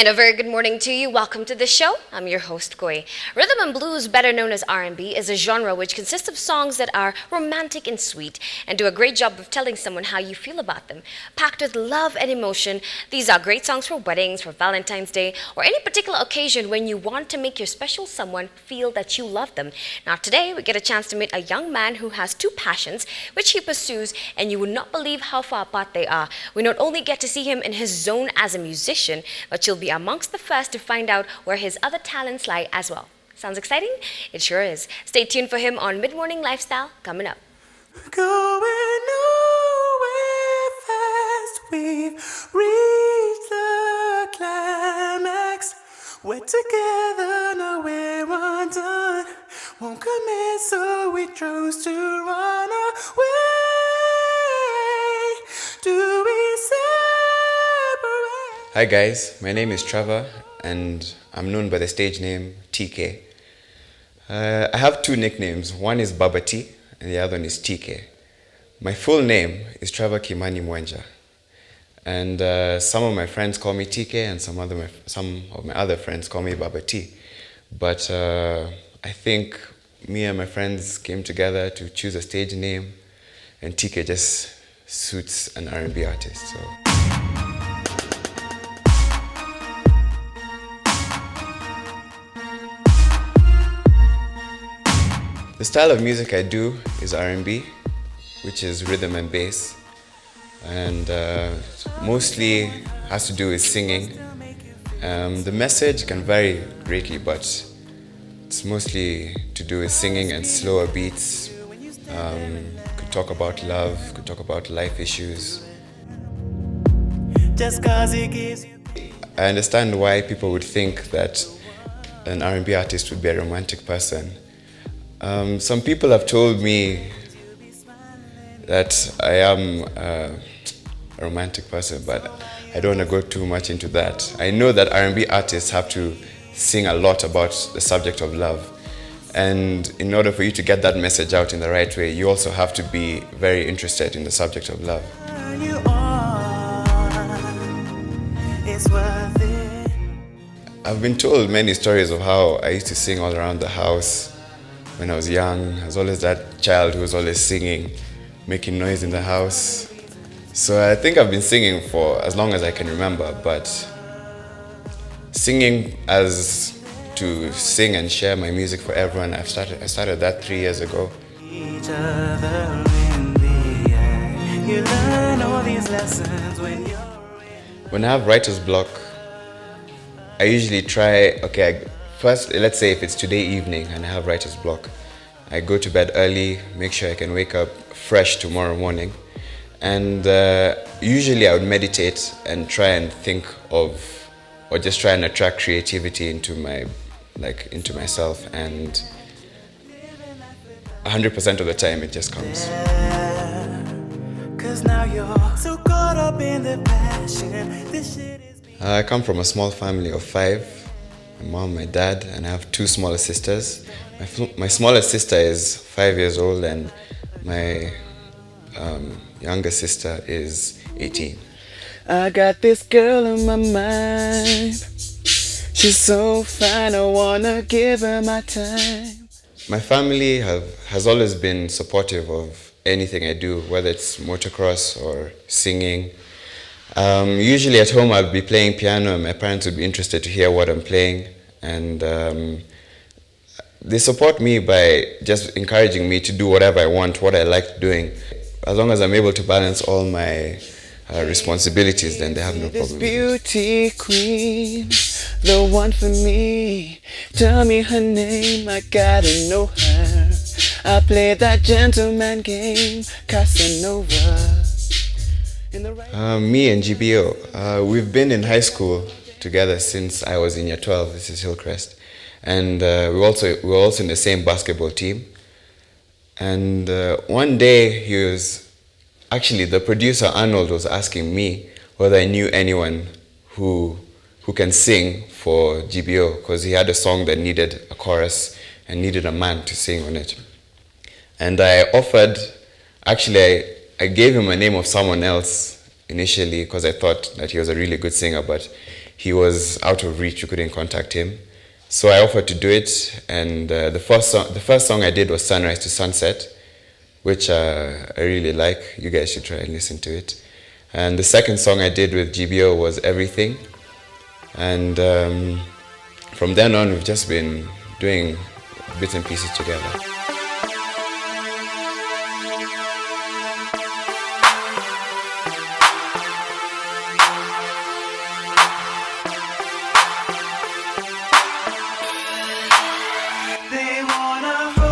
And a very good morning to you. Welcome to the show. I'm your host, Koi. Rhythm and blues, better known as R&B, is a genre which consists of songs that are romantic and sweet and do a great job of telling someone how you feel about them. Packed with love and emotion, these are great songs for weddings, for Valentine's Day, or any particular occasion when you want to make your special someone feel that you love them. Now today, we get a chance to meet a young man who has two passions which he pursues, and you would not believe how far apart they are. We not only get to see him in his zone as a musician, but you'll be amongst the first to find out where his other talents lie as well. Sounds exciting? It sure is. Stay tuned for him on Mid-Morning Lifestyle coming up. Going nowhere fast, we've reached the climax. We're together, now we're undone. Won't commit, so we chose to run away. Do we separate? Hi guys, my name is Trevor and I'm known by the stage name TK. I have two nicknames. One is Baba T and the other one is TK. My full name is Trevor Kimani Mwenja, and some of my friends call me TK and some of my other friends call me Baba T. But I think me and my friends came together to choose a stage name, and TK just suits an R&B artist. So. The style of music I do is R&B, which is rhythm and bass, and mostly has to do with singing. The message can vary greatly, but it's mostly to do with singing and slower beats. Could talk about love, could talk about life issues. Just 'cause it gives you. I understand why people would think that an R&B artist would be a romantic person. Some people have told me that I am a romantic person, but I don't want to go too much into that. I know that R&B artists have to sing a lot about the subject of love. And in order for you to get that message out in the right way, you also have to be very interested in the subject of love. You are, it's worth it. I've been told many stories of how I used to sing all around the house. When I was young, I was always that child who was always singing, making noise in the house. So I think I've been singing for as long as I can remember, but singing as to sing and share my music for everyone, I started that 3 years ago. Each other in the eye. You learn all these lessons when you're. When I have writer's block, I usually try, first, let's say if it's today evening and I have writer's block, I go to bed early, make sure I can wake up fresh tomorrow morning. And usually I would meditate and try and think of, or just try and attract creativity into myself, and 100% of the time it just comes. 'Cause now you're so caught up in the passion. This shit is. I come from a small family of 5. My mom, my dad, and I have 2 smaller sisters. My smallest sister is 5 years old, and my younger sister is 18. I got this girl in my mind. She's so fine, I wanna give her my time. My family has always been supportive of anything I do, whether it's motocross or singing. Usually at home I'll be playing piano and my parents would be interested to hear what I'm playing, and they support me by just encouraging me to do whatever I want, what I like doing. As long as I'm able to balance all my responsibilities, then they have no This problem. beauty queen, the one for me. Tell me her name, I gotta know her. I play that gentleman game, Casanova. In the right. Me and GBO, we've been in high school together since I was in year 12. This is Hillcrest, and we were also in the same basketball team. And one day the producer Arnold was asking me whether I knew anyone who can sing for GBO, because he had a song that needed a chorus and needed a man to sing on it. And I gave him a name of someone else initially because I thought that he was a really good singer, but he was out of reach. You couldn't contact him. So I offered to do it, and the first song I did was Sunrise to Sunset, which I really like. You guys should try and listen to it. And the second song I did with GBO was Everything. And from then on, we've just been doing bits and pieces together.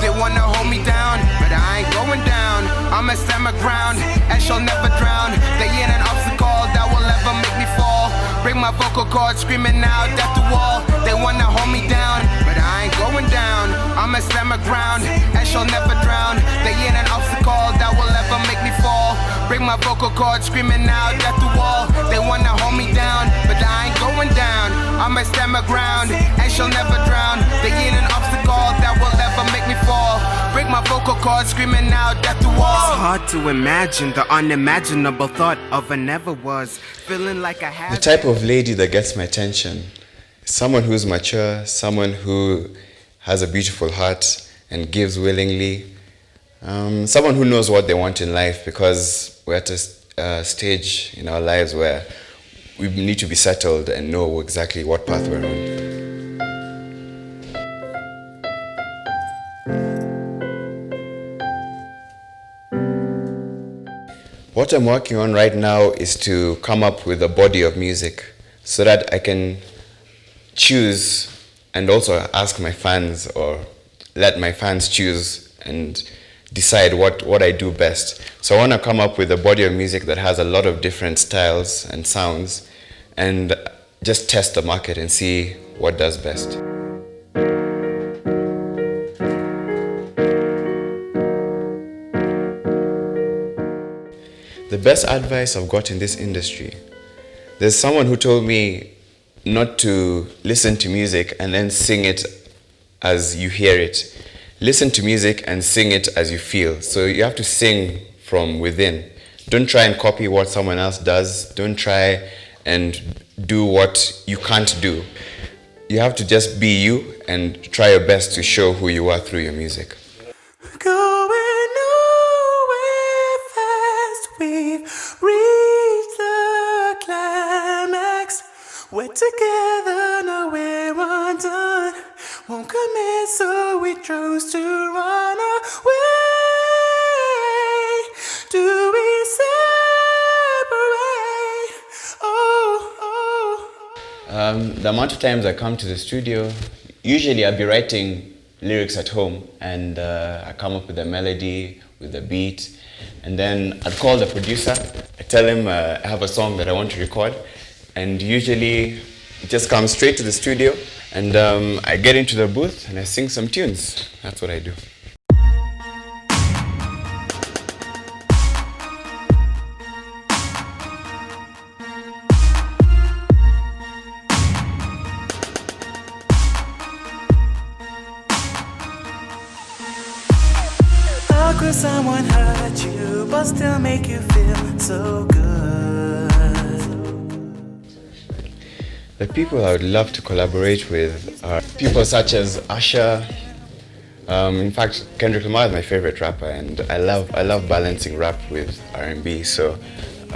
They wanna hold me down, but I ain't going down. I'ma stand my ground and shall never drown. They ain't an obstacle that will ever make me fall. Bring my vocal cords screaming out at the wall. They wanna hold me down, but I ain't going down. I'ma stand my ground and shall never drown. They ain't an obstacle that will ever make me fall. Bring my vocal cords screaming out at the wall. They wanna hold me down, but I ain't going down. I'ma stand my ground and shall never drown. They ain't an obstacle that will ever make me fall. Break my vocal cords screaming out at the wall. It's hard to imagine the unimaginable thought of a never was. Feeling like I had The type of lady that gets my attention is someone who's mature, someone who has a beautiful heart and gives willingly, someone who knows what they want in life, because we're at a stage in our lives where we need to be settled and know exactly what path we're on. What I'm working on right now is to come up with a body of music so that I can choose and also ask my fans, or let my fans choose and decide what I do best. So I want to come up with a body of music that has a lot of different styles and sounds, and just test the market and see what does best. The best advice I've got in this industry, there's someone who told me not to listen to music and then sing it as you hear it. Listen to music and sing it as you feel. So you have to sing from within. Don't try and copy what someone else does. Don't try and do what you can't do. You have to just be you and try your best to show who you are through your music. Going nowhere fast, we've reached the climax. We're together, now we're undone. Won't commit, so we chose to run away. Do we separate? The amount of times I come to the studio, usually I'll be writing lyrics at home, and I come up with a melody, with a beat, and then I'd call the producer. I tell him I have a song that I want to record, and usually it just comes straight to the studio, and I get into the booth and I sing some tunes. That's what I do. How could someone hurt you but still make you feel so good? The people I would love to collaborate with are people such as Usher. In fact, Kendrick Lamar is my favorite rapper, and I love balancing rap with R&B. So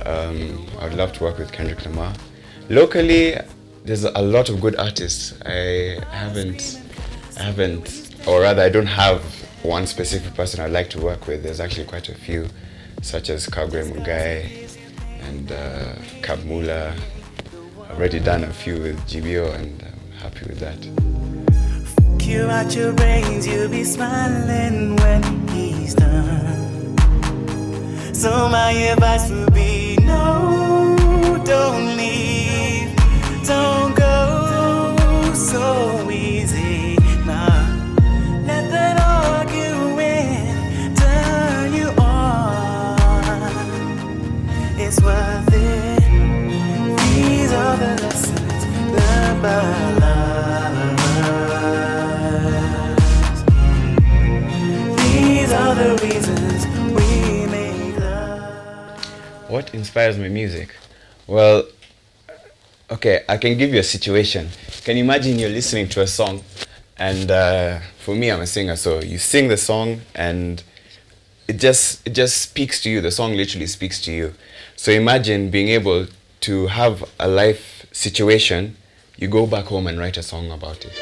I would love to work with Kendrick Lamar. Locally, there's a lot of good artists. I don't have one specific person I'd like to work with. There's actually quite a few, such as Kagwe Mugai and Kabmula. I've already done a few with GBO, and I'm happy with that. You out your brains, you'll be smiling when he's done. So my advice would be no, don't leave, don't go so easy. Nah, let that arguing turn you on. It's worth it. These are the lessons learned by love. These are the reasons we make love. What inspires my music? Well, Okay, I can give you a situation. Can you imagine you're listening to a song, and for me, I'm a singer, so you sing the song, and it just speaks to you. The song literally speaks to you. So imagine being able to have a life situation, you go back home and write a song about it.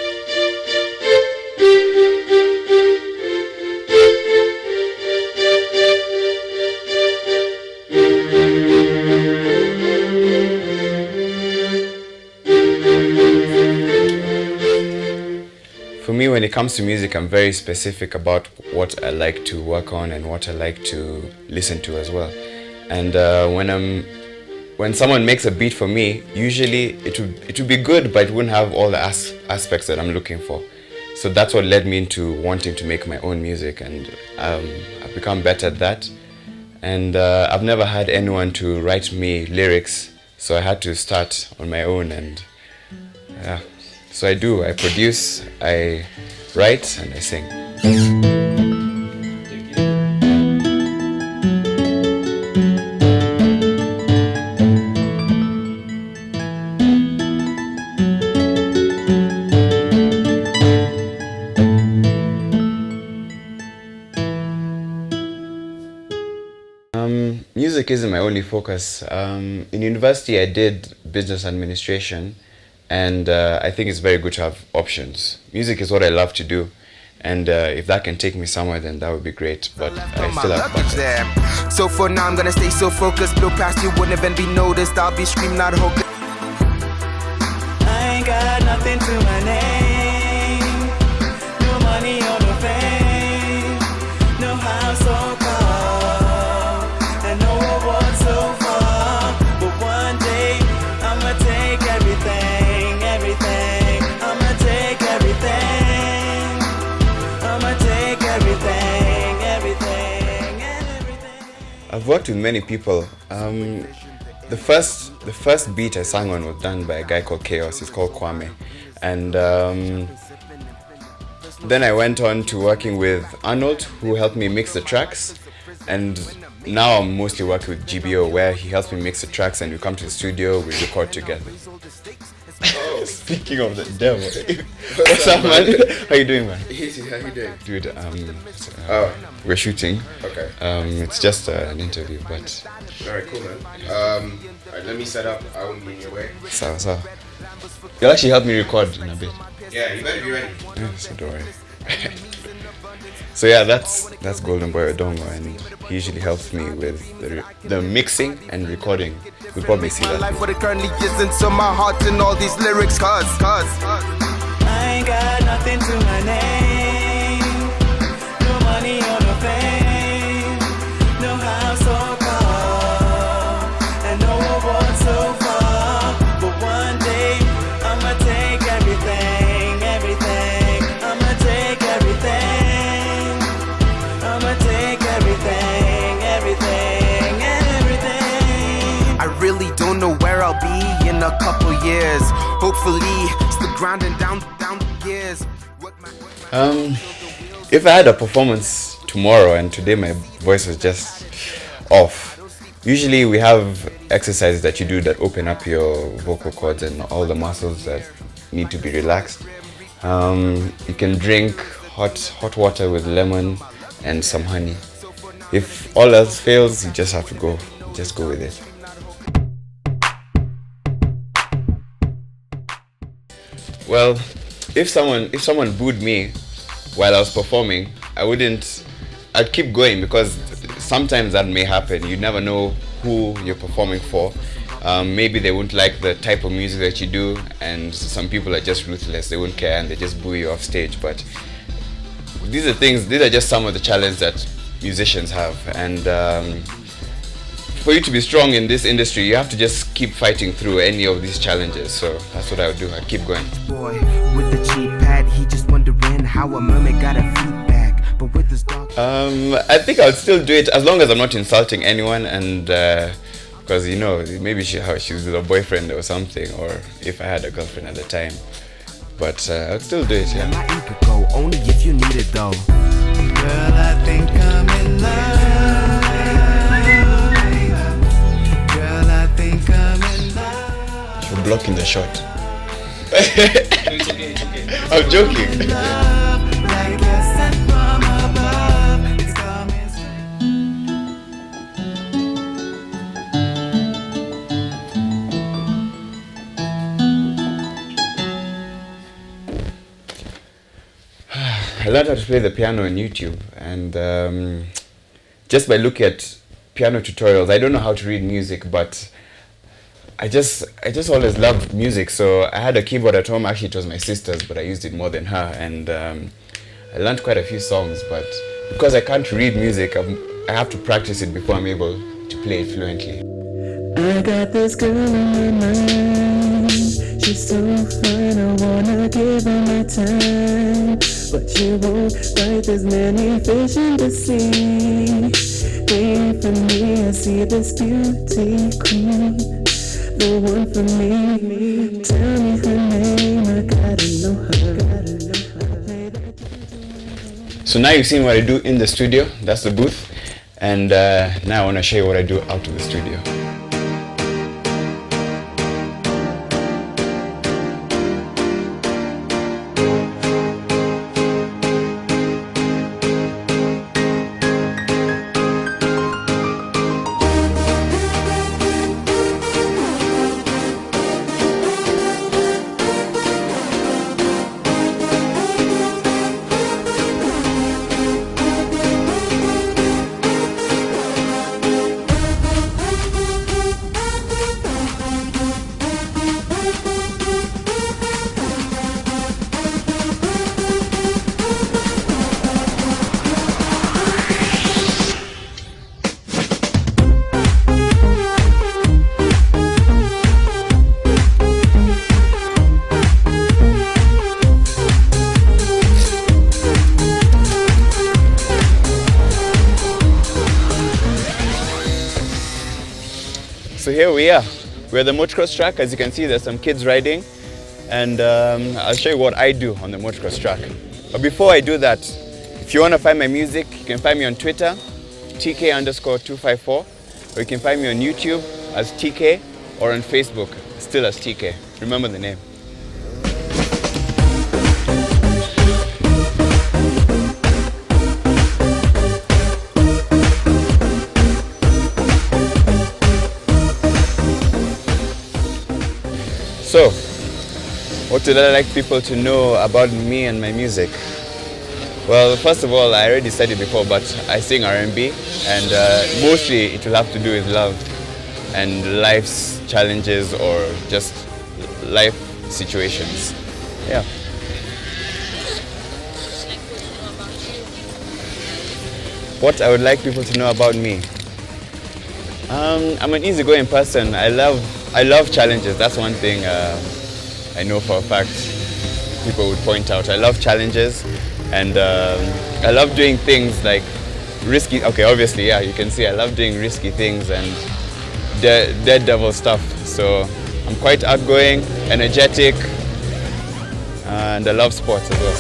For me, when it comes to music, I'm very specific about what I like to work on and what I like to listen to as well. And when someone makes a beat for me, usually it would be good, but it wouldn't have all the aspects that I'm looking for. So that's what led me into wanting to make my own music, and I've become better at that. And I've never had anyone to write me lyrics, so I had to start on my own. And yeah, so I do. I produce, I write, and I sing. Music isn't my only focus. In university, I did business administration, and I think it's very good to have options. Music is what I love to do, and if that can take me somewhere, then that would be great. But I still have buckets. So for now, I'm gonna stay so focused. Blow past you, wouldn't even be noticed. I'll be screaming out hocus. I ain't got nothing to my name. No money or no fame. No house or car. And no award so far. But one day, I'ma take everything, everything. I'ma take everything. I'ma take everything, everything, everything. I've worked with many people. The first beat I sang on was done by a guy called Chaos. He's called Kwame, and then I went on to working with Arnold, who helped me mix the tracks, and now I'm mostly working with GBO, where he helps me mix the tracks, and we come to the studio, we record together. Oh, speaking of the devil, what's up, man? How you doing, man? Easy, how you doing? Dude, we're shooting. Okay. It's just an interview, but Alright, cool, man. Alright, let me set up. I won't be in your way. so. You'll actually help me record in a bit. Yeah, you better be ready. Yeah, so don't worry. So yeah, that's Golden Boy Odongo, and he usually helps me with the mixing and recording. You'll probably see My that. life, what it currently isn't, so my heart in all these lyrics, cause. I ain't got nothing to my name. No money or no fame. No house or car. And no award so far. But one day, I'ma take everything, everything. I'ma take everything. I'ma take everything, everything, everything. I really don't know where I'll be in a couple years. Hopefully, still grinding down the years. If I had a performance tomorrow and today my voice was just off, usually we have exercises that you do that open up your vocal cords and all the muscles that need to be relaxed. You can drink hot water with lemon and some honey. If all else fails, you just have to go with it. Well, if someone booed me while I was performing, I'd keep going, because sometimes that may happen. You never know who you're performing for. Maybe they won't like the type of music that you do, and some people are just ruthless. They won't care and they just boo you off stage. But these are just some of the challenges that musicians have, and for you to be strong in this industry, you have to just keep fighting through any of these challenges. So that's what I would do. I'd keep going. Boy, with the cheap pad, he just wondering how a mermaid got a feedback. But with his dog. I think I would still do it as long as I'm not insulting anyone, and because maybe she's with a boyfriend or something, or if I had a girlfriend at the time. But I'd still do it. Yeah. My ink could go only if you need it though. Girl, I think I'm in love. Girl, I think I'm in love. You're blocking taking the shot. I'm joking. I learned how to play the piano on YouTube, and just by looking at piano tutorials, I don't know how to read music, but I just always loved music. So I had a keyboard at home. Actually, it was my sister's, but I used it more than her, and I learned quite a few songs. But because I can't read music, I have to practice it before I'm able to play it fluently. I got this girl in my mind. She's so fine, I wanna give her my time. But you won't bite, there's many fish in the sea. Wait for me, I see this beauty queen, the one for me. Tell me her name, I gotta know her. So now you've seen what I do in the studio. That's the booth. And now I want to show you what I do out of the studio. So here we are. We're at the motocross track. As you can see, there's some kids riding, and I'll show you what I do on the motocross track. But before I do that, if you want to find my music, you can find me on Twitter, TK_254, or you can find me on YouTube as TK, or on Facebook, still as TK. Remember the name. So, what would I like people to know about me and my music? Well, first of all, I already said it before, but I sing R&B, and mostly it will have to do with love and life's challenges or just life situations. Yeah. What I would like people to know about me? I'm an easygoing person. I love challenges. That's one thing I know for a fact people would point out. I love challenges, and I love doing things like risky. Okay, obviously, yeah, you can see I love doing risky things and dead devil stuff. So I'm quite outgoing, energetic, and I love sports as well.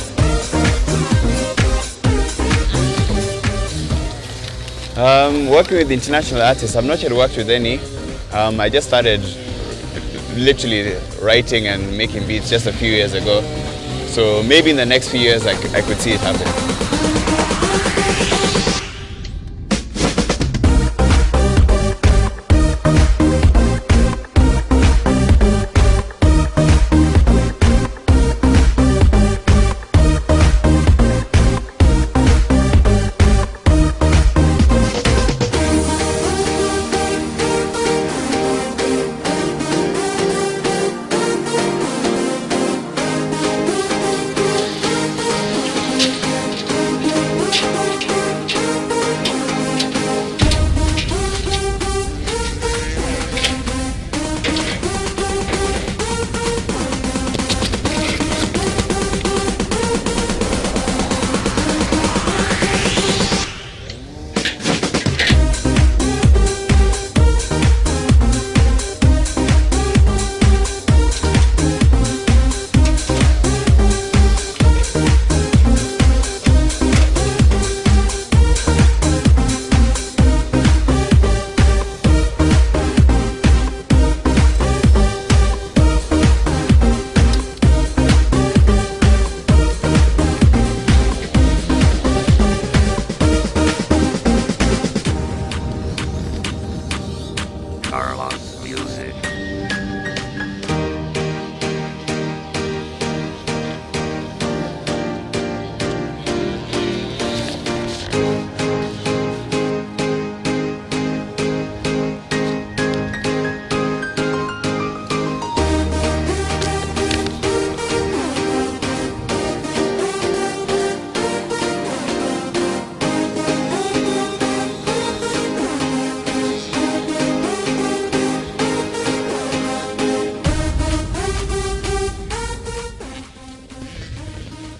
Working with international artists, I'm not yet worked with any. I just started literally writing and making beats just a few years ago. So maybe in the next few years I could see it happen.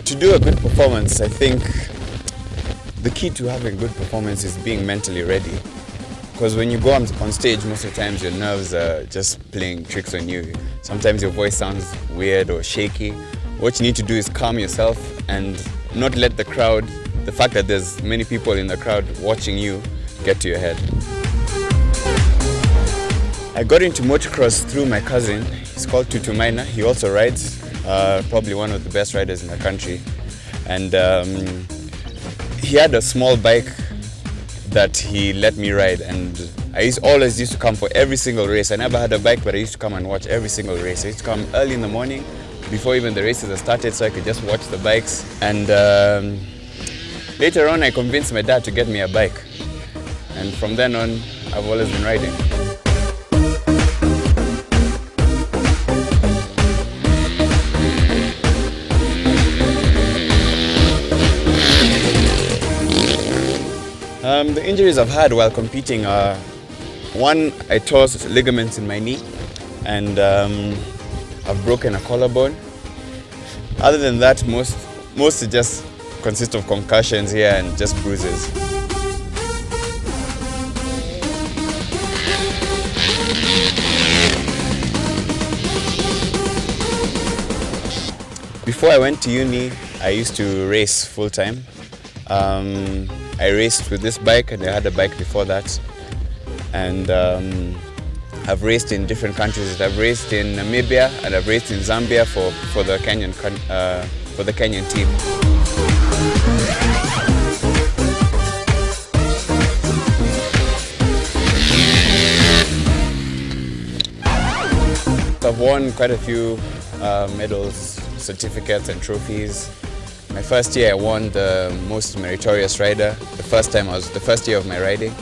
To do a good performance, I think the key to having good performance is being mentally ready. Because when you go on stage, most of the times your nerves are just playing tricks on you. Sometimes your voice sounds weird or shaky. What you need to do is calm yourself and not let the crowd, the fact that there's many people in the crowd watching you, get to your head. I got into motocross through my cousin. He's called Tutumaina. He also rides, probably one of the best riders in the country. And he had a small bike that he let me ride, and I always used to come for every single race. I never had a bike, but I used to come and watch every single race. I used to come early in the morning, before even the races had started, so I could just watch the bikes. And later on, I convinced my dad to get me a bike. And from then on, I've always been riding. The injuries I've had while competing are, one, I tore ligaments in my knee, and I've broken a collarbone. Other than that, most just consist of concussions here and just bruises. Before I went to uni, I used to race full time. I raced with this bike, and I had a bike before that. And I've raced in different countries. I've raced in Namibia and I've raced in Zambia for the Kenyan team. I've won quite a few medals, certificates and trophies. My first year I won the most meritorious rider, the first year of my riding.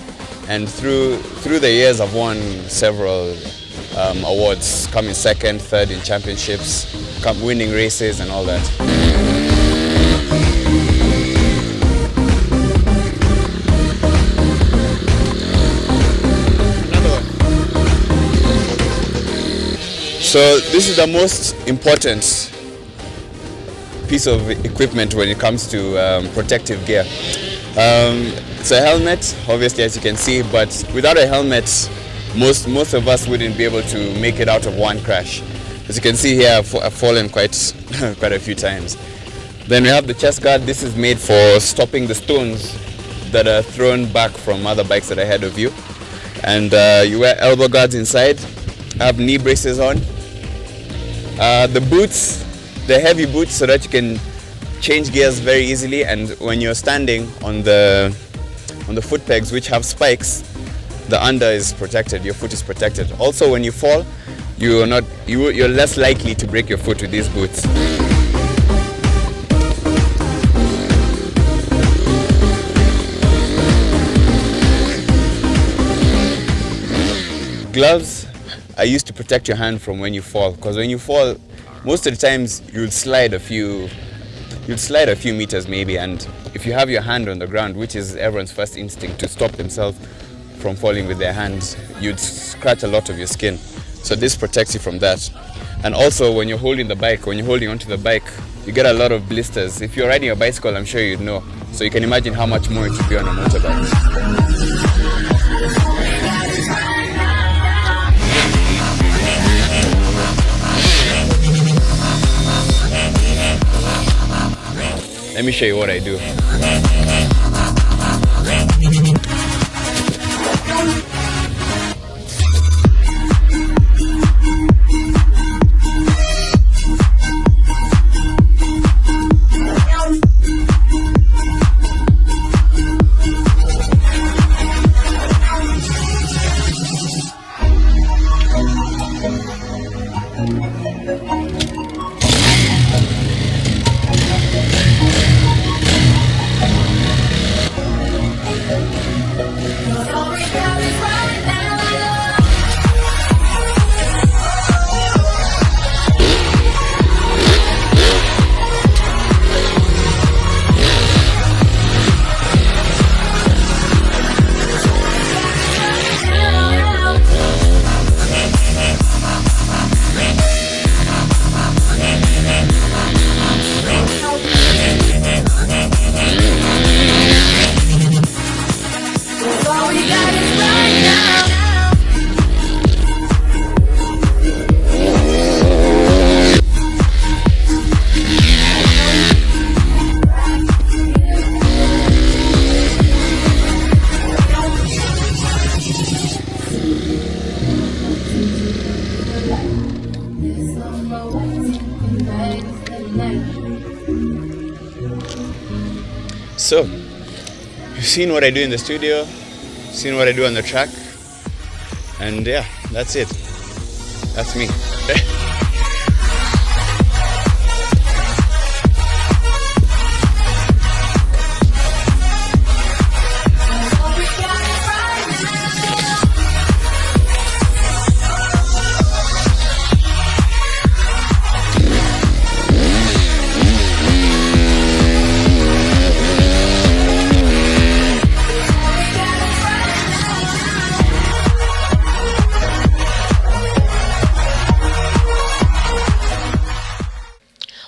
And through the years I've won several awards, coming second, third in championships, winning races and all that. So this is the most important piece of equipment when it comes to protective gear. It's a helmet, obviously, as you can see, but without a helmet, most of us wouldn't be able to make it out of one crash. As you can see here, I've fallen quite a few times. Then we have the chest guard. This is made for stopping the stones that are thrown back from other bikes that are ahead of you. And you wear elbow guards inside. I have knee braces on. The boots, the heavy boots, so that you can change gears very easily, and when you're standing on the foot pegs, which have spikes, the under is protected, your foot is protected. Also, when you fall, you're less likely to break your foot with these boots. Gloves are used to protect your hand from when you fall, because when you fall, most of the times you'll slide a few meters maybe, and if you have your hand on the ground, which is everyone's first instinct to stop themselves from falling with their hands, you'd scratch a lot of your skin. So this protects you from that. And also when you're holding onto the bike, you get a lot of blisters. If you're riding a bicycle, I'm sure you'd know. So you can imagine how much more it should be on a motorbike. Let me show you what I do. So, you've seen what I do in the studio, seen what I do on the track, and yeah, that's it. That's me.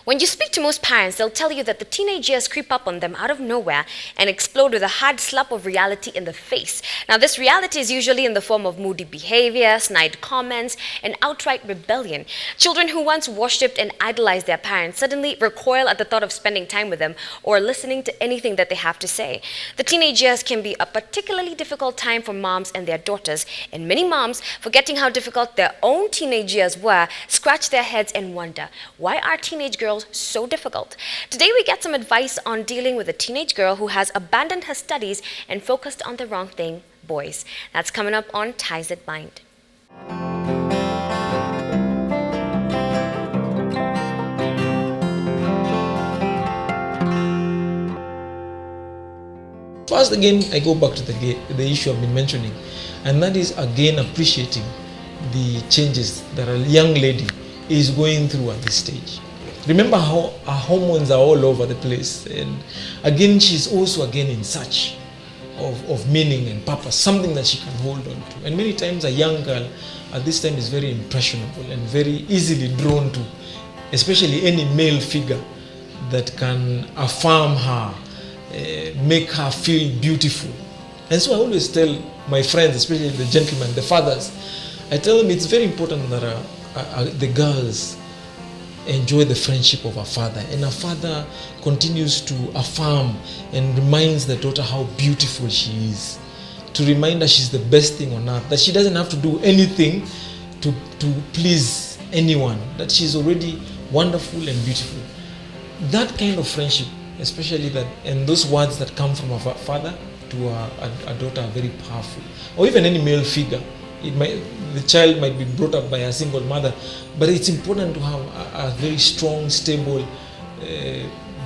When you speak to most parents, they'll tell you that the teenage years creep up on them out of nowhere and explode with a hard slap of reality in the face. Now, this reality is usually in the form of moody behavior, snide comments, and outright rebellion. Children who once worshipped and idolized their parents suddenly recoil at the thought of spending time with them or listening to anything that they have to say. The teenage years can be a particularly difficult time for moms and their daughters, and many moms, forgetting how difficult their own teenage years were, scratch their heads and wonder, why are teenage girls so difficult? Today we get some advice on dealing with a teenage girl who has abandoned her studies and focused on the wrong thing, boys. That's coming up on Ties That Bind. First, again, I go back to the issue I've been mentioning, and that is again appreciating the changes that a young lady is going through at this stage. Remember how her hormones are all over the place, and again she's also in search of meaning and purpose, something that she can hold on to. And many times a young girl at this time is very impressionable and very easily drawn to, especially any male figure that can affirm her, make her feel beautiful. And so I always tell my friends, especially the gentlemen, the fathers, I tell them it's very important that the girls enjoy the friendship of her father, and her father continues to affirm and reminds the daughter how beautiful she is, to remind her she's the best thing on earth, that she doesn't have to do anything to please anyone, that she's already wonderful and beautiful. That kind of friendship, especially that, and those words that come from her father to a daughter are very powerful. Or even any male figure. The child might be brought up by a single mother, but it's important to have a very strong, stable,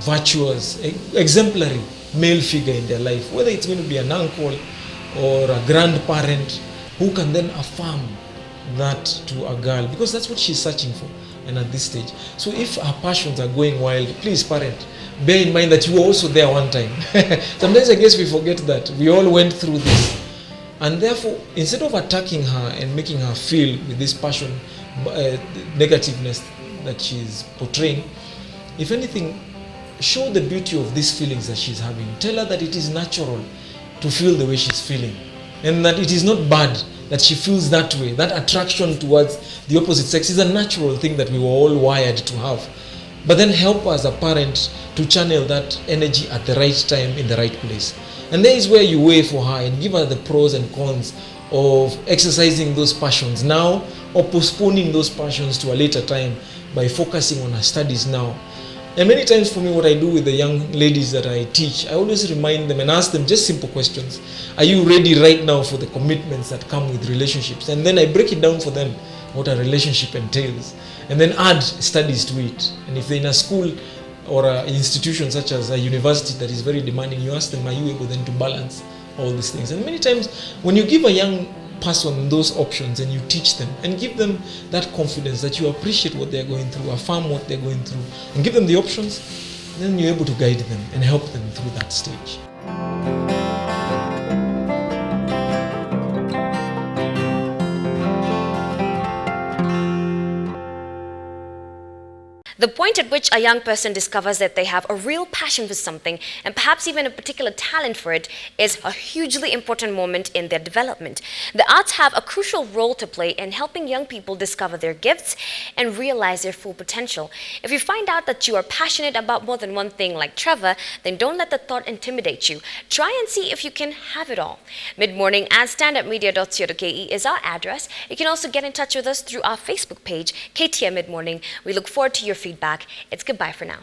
virtuous, exemplary male figure in their life, whether it's going to be an uncle or a grandparent who can then affirm that to a girl, because that's what she's searching for, and at this stage. So if her passions are going wild, please, parent, bear in mind that you were also there one time. Sometimes I guess we forget that we all went through this. And therefore, instead of attacking her and making her feel with this passion, negativeness that she's portraying, if anything, show the beauty of these feelings that she's having. Tell her that it is natural to feel the way she's feeling, and that it is not bad that she feels that way. That attraction towards the opposite sex is a natural thing that we were all wired to have. But then help us as a parent to channel that energy at the right time in the right place. And there is where you weigh for her and give her the pros and cons of exercising those passions now or postponing those passions to a later time by focusing on her studies now. And many times for me, what I do with the young ladies that I teach, I always remind them and ask them just simple questions. Are you ready right now for the commitments that come with relationships? And then I break it down for them, what a relationship entails, and then add studies to it. And if they're in a school or an institution such as a university that is very demanding, you ask them, are you able then to balance all these things? And many times when you give a young person those options and you teach them and give them that confidence that you appreciate what they're going through, affirm what they're going through, and give them the options, then you're able to guide them and help them through that stage. The point at which a young person discovers that they have a real passion for something and perhaps even a particular talent for it is a hugely important moment in their development. The arts have a crucial role to play in helping young people discover their gifts and realize their full potential. If you find out that you are passionate about more than one thing like Trevor, then don't let the thought intimidate you. Try and see if you can have it all. Midmorning at standupmedia.co.ke is our address. You can also get in touch with us through our Facebook page, KTN Midmorning. We look forward to your feedback. It's goodbye for now.